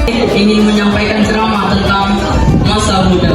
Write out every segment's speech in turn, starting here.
ingin menyampaikan ceramah tentang masa muda.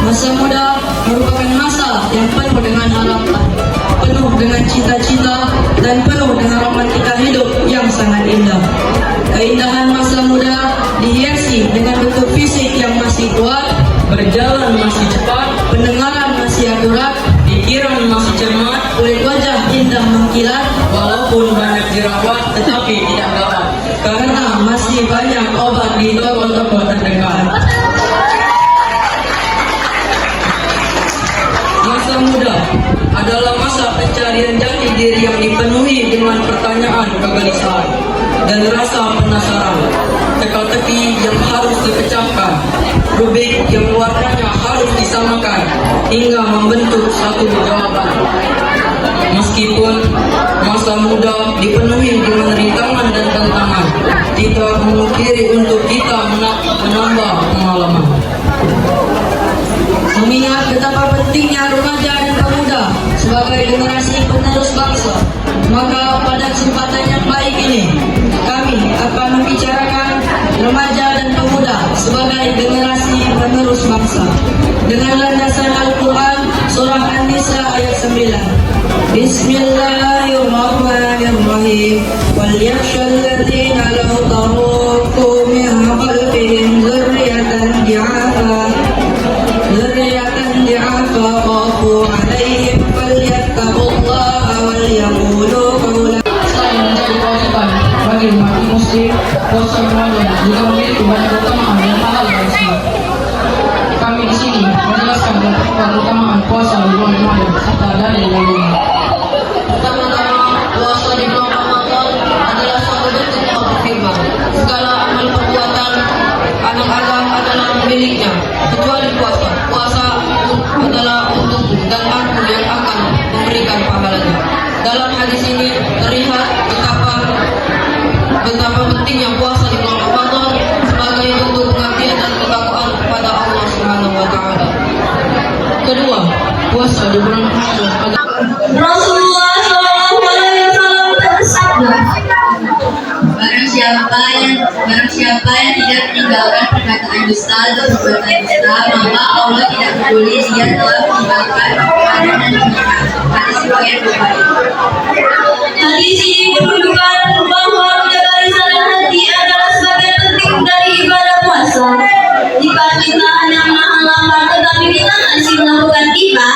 Masa muda merupakan masa yang penuh dengan harapan, penuh dengan cita-cita, dan penuh dengan romantika hidup yang sangat indah. Keindahan masa muda dihiasi dengan bentuk fisik yang masih kuat, berjalan masih cepat, pendengaran masih akurat, pikiran masih cermat, kulit wajah indah mengkilat, walaupun banyak jerawat tetapi tidak gawat, karena masih banyak obat di toko-toko terdekat. Masa muda adalah masa pencarian jati diri yang dipenuhi dengan pertanyaan kegelisahan dan rasa penasaran, teka-teki yang harus dipecahkan, rubik yang warnanya harus disamakan hingga membentuk satu jawaban. Meskipun masa muda dipenuhi dengan rintangan dan tantangan, tidak memungkiri untuk kita menambah pengalaman. Mengingat betapa pentingnya remaja dan pemuda sebagai generasi penerus bangsa, maka pada kesempatan yang baik ini kami akan membicarakan remaja dan pemuda sebagai generasi penerus bangsa dengan landasan Al-Quran surah An-Nisa ayat 9. Bismillahirrahmanirrahim. Wal yakhshal ladzina law taraku min khalfihim dzurriyyatan ضعافا خافوا عليهم فليتقوا الله وليقولوا قولا. Selain menjadi kewajiban bagi umat muslim, puasa Ramadan juga memiliki banyak keutamaan dan pahala yang besar. Kami di sini menjelaskan beberapa keutamaan puasa di bulan Ramadan serta dalil lainnya. Pertama-tama, puasa di bulan Ramadan adalah suatu bentuk taufik. Segala amal perbuatan anak-anak adalah miliknya, kecuali puasa. Puasa adalah untukku dan aku yang akan memberikan pahalanya. Dalam hadis ini terlihat betapa pentingnya puasa di bulan Ramadan sebagai bentuk pengabdian dan ketakwaan kepada Allah Subhanahu wa taala. Kedua, puasa di bulan Ramadan adalah Rasulullah SAW bersabda, Barang siapa yang tidak meninggalkan perkataan dusta atau perbuatan dusta, maka Allah tidak peduli dia telah meninggalkan perkataan dan pernikahan. Hadis riwayat Bukhari. Hadis ini menunjukkan bahwa menjaga lisan hati adalah sebagian penting dari ibadah puasa. Jika kita hanya mengamalkan tetapi kita masih melakukan riba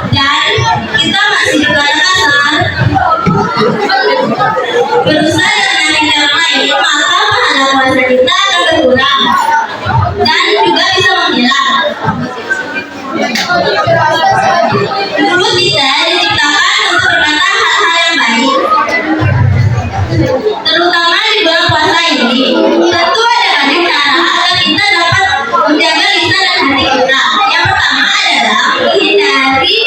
dan kita masih berkata kasar, berusaha dengan yang lain, maka pahala puasa kita akan berkurang dan juga bisa menghilang. Mulut kita diciptakan untuk berkata hal-hal yang baik, terutama di bulan puasa ini. Tentu ada banyak cara agar kita dapat menjaga lisan dan hati kita. Yang pertama adalah menghindari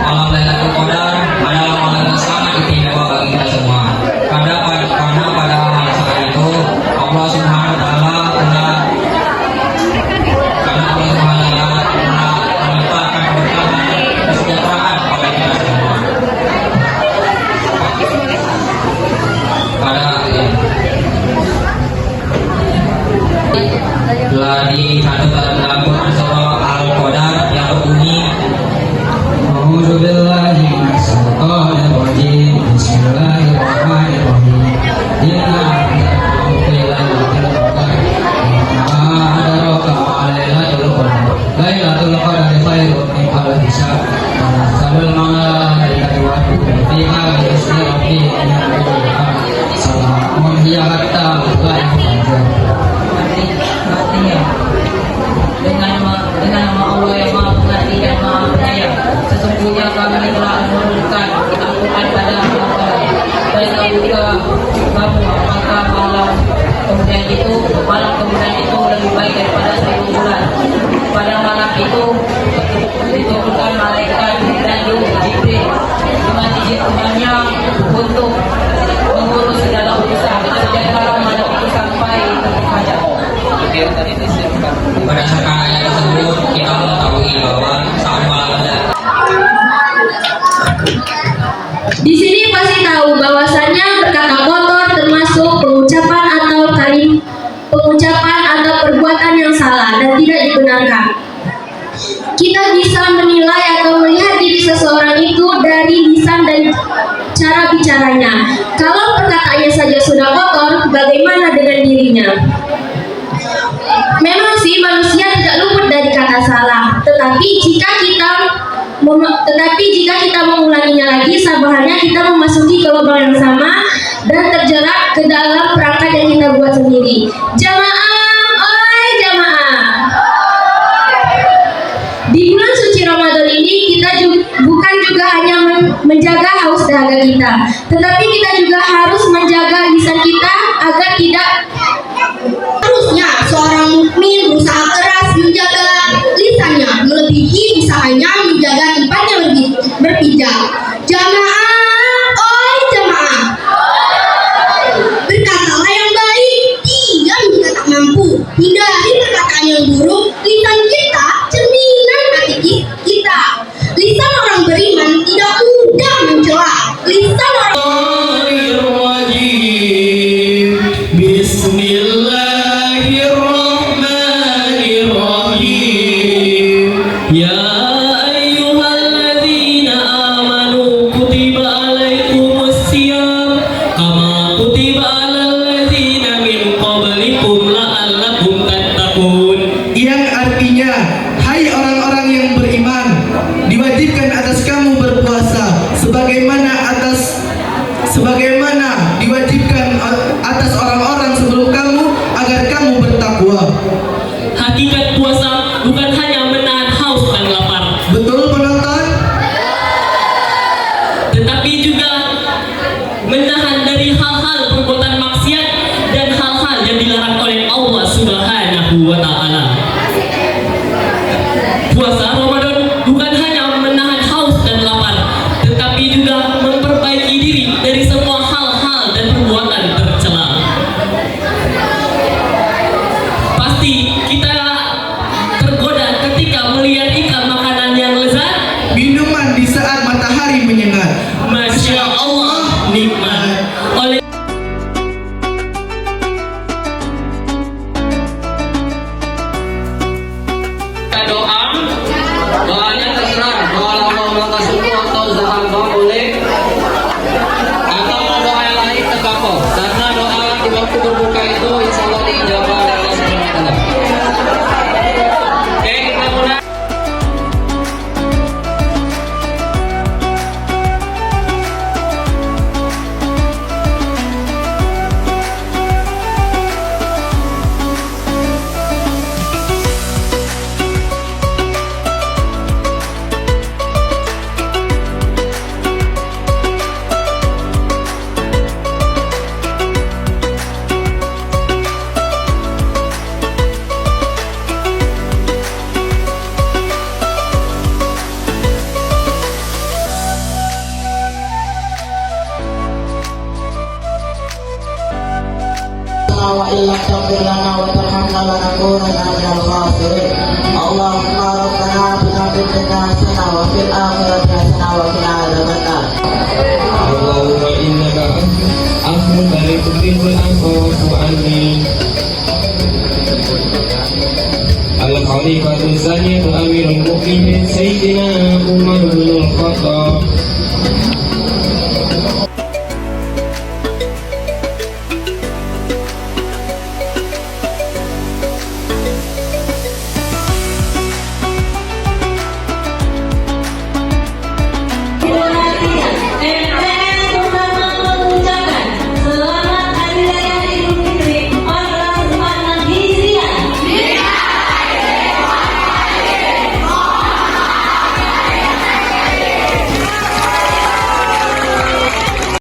Malam Lailatul Qadar adalah malam yang sangat istimewa bagi kita semua. Karena pada malam saat itu Allah Subhanahu wa taala telah meletakkan keberkahan dan kesejahteraan pada kita semua. Telah dicantumkan dalam Quran surah Al-Qadar yang berbunyi A'udzu billahi minasy syaithanir rajim. Bismillahirrahmanirrahim. Inna lailatul qadar ma adraka ma lailatul qadar. Lailatul qadar khairun min alfi syahr. Tanazzalul malaikatu wa ruh fiha bi'izni rabbihim min kulli amr. Salamun hiya hatta matla'il fajr. Artinya dengan nama Allah yang Maha Pengasih dan Maha Penyayang, sesungguhnya kami telah menurunkan Al-Quran pada kamu dan juga kamu apakah malam kemudian itu lebih baik daripada 1000 bulan. Pada malam itu diturunkan malaikat dan Jibril dengan izin Tuhannya untuk mengurus segala urusan sejak malam itu sampai fajar. Berdasarkan ayat tersebut, kita mengetahui bahwa saat malam dirinya. Memang sih manusia tidak luput dari kata salah, tetapi jika kita mengulanginya lagi, sabahannya kita memasuki ke lubang yang sama dan terjerat ke dalam perangkat yang kita buat sendiri. Jamaah, oi jamaah. Di bulan suci Ramadan ini kita bukan juga hanya menjaga haus dahaga kita, tetapi kita juga harus menjaga lisan kita agar tidak. Harusnya seorang mukmin berusaha keras menjaga lisannya, melebihi usahanya menjaga tempatnya berpijak. Jamaah, oi jamaah. Berkatalah yang baik, diam jika tak mampu. Hindari perkataan yang buruk. Lisan kita cerminan hati kita. Lisan orang beriman tidak mudah mencela. Lisan orang yang artinya, hai orang-orang yang beriman, diwajibkan atas kamu berpuasa sebagaimana diwajibkan atas orang-orang sebelum kamu agar kamu bertakwa. Hakikat puasa bukan hanya menahan haus dan lapar, Betul penonton? tetapi juga menahan dari hal-hal perbuatan maksiat dan hal-hal yang dilarang oleh Allah Subhanahu wa Ta'ala. Puasa Ramadan bukan hanya menahan haus dan lapar, tetapi juga memperbaiki diri dari semua hal-hal dan perbuatan tercela. Pasti kita tergoda ketika melihat ikan makanan yang lezat. Minuman di saat matahari menyengat. Masya Allah, nikmat. Oleh Doanya terserah, doa mau melakukan suku atau zahaba boleh, atau mau doa yang lain terkapa. Karena doa di waktu berbuka itu insya Allah diijabah oleh Allah Subhanahu wa Ta'ala. Oke, kita mulai. wa illa taghfir lana wa tarhamna lanakunanna minal khasirin. Allahumma rabbana atina fid dunya hasanah wa fil akhirati hasanah wa qina adzabannar. Allahumma innaka afuwwun tuhibbul afwa fa'fu anni. Al-Khalifatu Tsaniyatu Amirul Mukminin Sayyidina Umar bin Al-Khattab